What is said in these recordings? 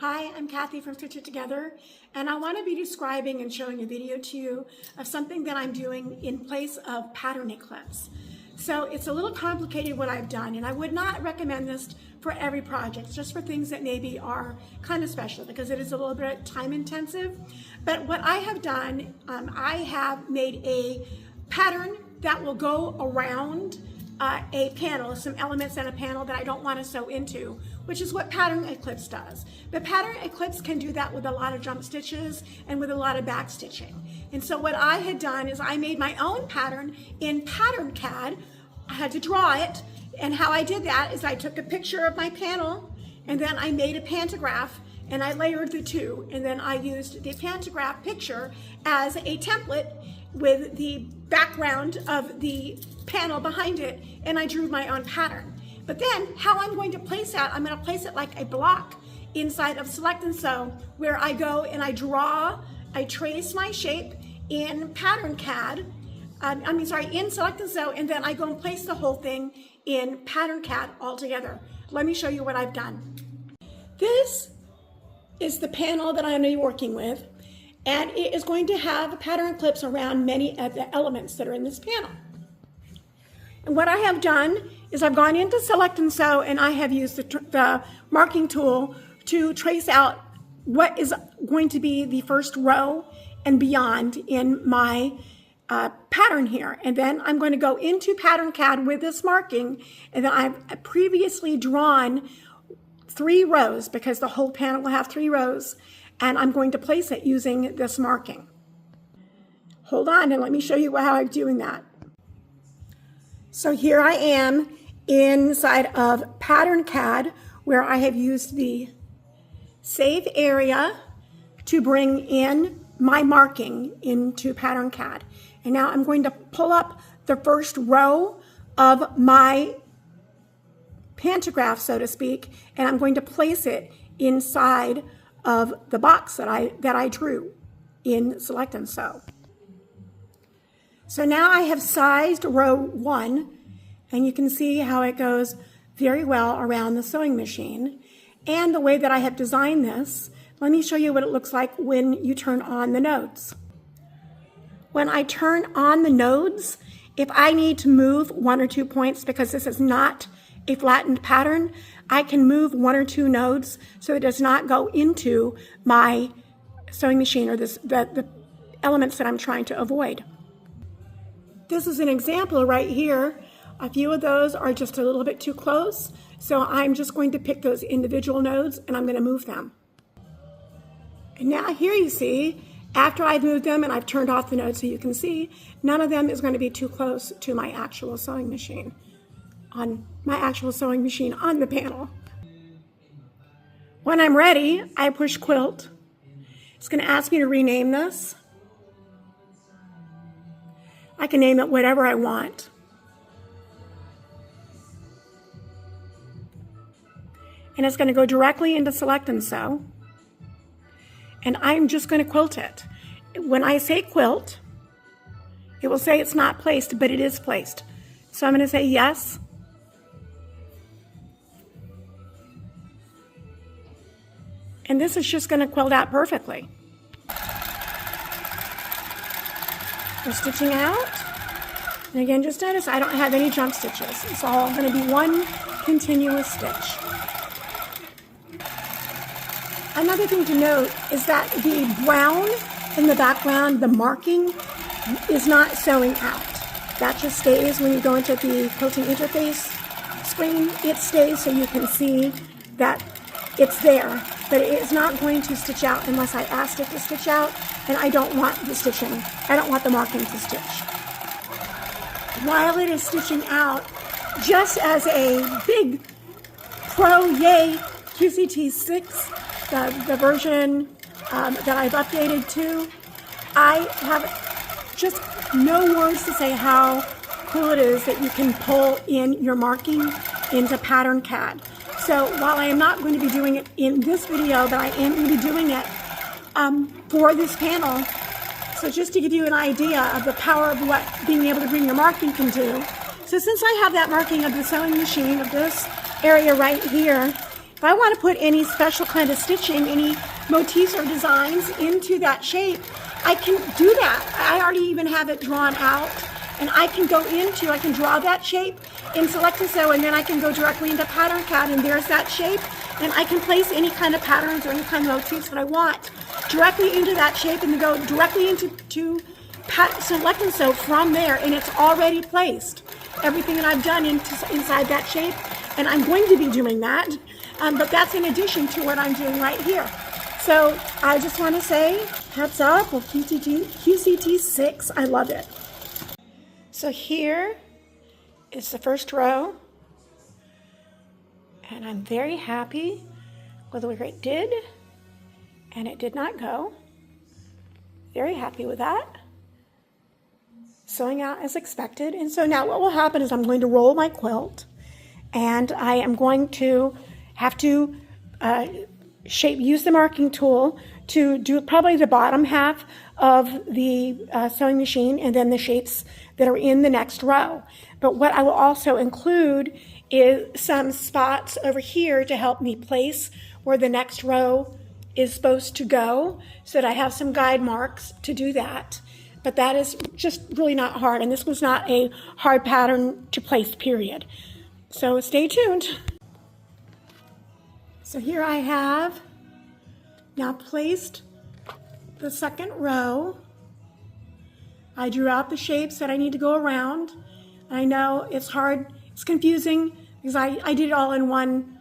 Hi, I'm Kathy from Stitch It Together, and I want to be describing and showing a video to you of something that I'm doing in place of pattern Eclipse. So it's a little complicated what I've done, and I would not recommend this for every project, just for things that maybe are kind of special because it is a little bit time intensive. But what I have done, I have made a pattern that will go around a panel, some elements in a panel that I don't want to sew into, which is what pattern Eclipse does. But pattern Eclipse can do that with a lot of jump stitches and with a lot of back stitching. And so what I had done is I made my own pattern in Pattern CAD. I had to draw it, and how I did that is I took a picture of my panel and then I made a pantograph and I layered the two, and then I used the pantograph picture as a template with the background of the panel behind it, and I drew my own pattern. But then how I'm going to place that, I'm going to place it like a block inside of Select and Sew, where I go and I draw, I trace my shape in Pattern CAD, in Select and Sew, and then I go and place the whole thing in Pattern CAD all together. Let me show you what I've done. This is the panel that I'm going to be working with, and it is going to have pattern Eclipse around many of the elements that are in this panel. And what I have done is I've gone into Select and Sew, and I have used the marking tool to trace out what is going to be the first row and beyond in my pattern here. And then I'm going to go into Pattern CAD with this marking, and then I've previously drawn 3 rows because the whole panel will have 3 rows, and I'm going to place it using this marking. Hold on and let me show you how I'm doing that. So here I am inside of Pattern CAD, where I have used the Save area to bring in my marking into Pattern CAD. And now I'm going to pull up the first row of my pantograph, so to speak, and I'm going to place it inside of the box that I drew in Select and Sew. So now I have sized row 1, and you can see how it goes very well around the sewing machine. And the way that I have designed this, let me show you what it looks like when you turn on the nodes. When I turn on the nodes, if I need to move 1 or 2 points because this is not a flattened pattern, I can move 1 or 2 nodes so it does not go into my sewing machine or the elements that I'm trying to avoid. This is an example right here. A few of those are just a little bit too close, so I'm just going to pick those individual nodes and I'm going to move them. And now here you see, after I've moved them and I've turned off the nodes so you can see, none of them is going to be too close to my actual sewing machine, on the panel. When I'm ready, I push Quilt. It's going to ask me to rename this. I can name it whatever I want. And it's going to go directly into Select and Sew. And I'm just going to quilt it. When I say quilt, it will say it's not placed, but it is placed. So I'm going to say yes. And this is just going to quilt out perfectly. We're stitching out. And again, just notice I don't have any jump stitches. It's all going to be one continuous stitch. Another thing to note is that the brown in the background, the marking, is not sewing out. That just stays when you go into the quilting interface screen. It stays so you can see that it's there, but it is not going to stitch out unless I asked it to stitch out, and I don't want the stitching. I don't want the marking to stitch. While it is stitching out, just as a big pro yay QCT6, the version that I've updated to, I have just no words to say how cool it is that you can pull in your marking into Pattern CAD. So while I am not going to be doing it in this video, but I am going to be doing it for this panel. So just to give you an idea of the power of what being able to bring your marking can do. So since I have that marking of the sewing machine of this area right here, if I want to put any special kind of stitching, any motifs or designs into that shape, I can do that. I already even have it drawn out, and I can draw that shape in Select and Sew, and then I can go directly into Pattern CAD, and there's that shape, and I can place any kind of patterns or any kind of motifs that I want directly into that shape, and then go directly into Select and Sew from there, and it's already placed. Everything that I've done inside that shape, and I'm going to be doing that, but that's in addition to what I'm doing right here. So I just want to say, hats off with QCT 6. I love it. So here is the first row, and I'm very happy with where it did, and it did not go. Very happy with that. Sewing out as expected. And so now what will happen is I'm going to roll my quilt, and I am going to have to use the marking tool to do probably the bottom half of the sewing machine, and then the shapes that are in the next row. But what I will also include is some spots over here to help me place where the next row is supposed to go, so that I have some guide marks to do that. But that is just really not hard, and this was not a hard pattern to place, period. So stay tuned. So here I have now placed the second row. I drew out the shapes that I need to go around. I know it's hard, it's confusing, because I did it all in one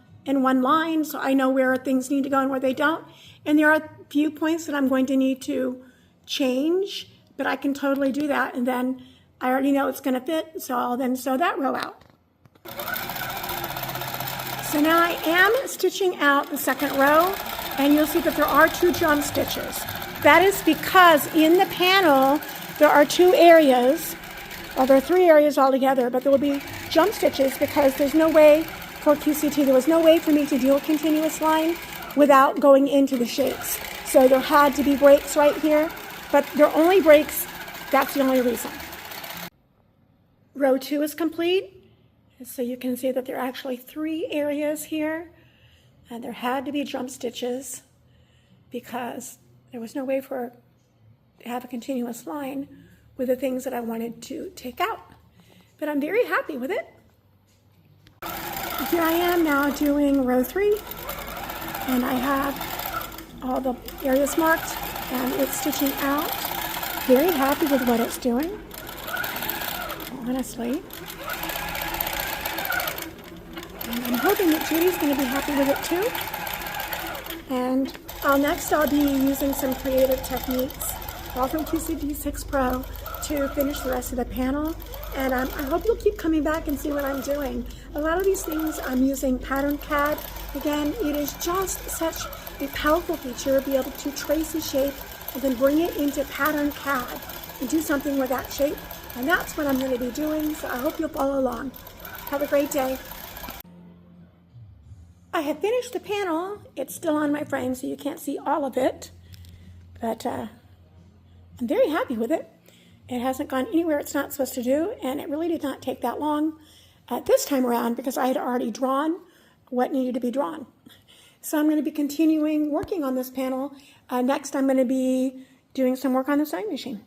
line, so I know where things need to go and where they don't. And there are a few points that I'm going to need to change, but I can totally do that. And then I already know it's going to fit, so I'll then sew that row out. So now I am stitching out the second row, and you'll see that there are 2 jump stitches. That is because in the panel there are 2 areas, well, there are 3 areas altogether, but there will be jump stitches because there's no way for QCT, there was no way for me to do a continuous line without going into the shapes. So there had to be breaks right here, but there are only breaks, that's the only reason. Row 2 is complete. So you can see that there are actually 3 areas here, and there had to be jump stitches because there was no way to have a continuous line with the things that I wanted to take out. But I'm very happy with it. Here I am now doing row 3, and I have all the areas marked, and it's stitching out. Very happy with what it's doing, honestly. And I'm hoping that Judy's going to be happy with it too. And next I'll be using some creative techniques, all from QCT 6 Pro, to finish the rest of the panel. And I hope you'll keep coming back and see what I'm doing. A lot of these things I'm using Pattern CAD. Again, it is just such a powerful feature to be able to trace a shape and then bring it into Pattern CAD and do something with that shape. And that's what I'm going to be doing, so I hope you'll follow along. Have a great day. I have finished the panel. It's still on my frame, so you can't see all of it. But I'm very happy with it. It hasn't gone anywhere it's not supposed to do, and it really did not take that long this time around because I had already drawn what needed to be drawn. So I'm going to be continuing working on this panel. Next, I'm going to be doing some work on the sewing machine.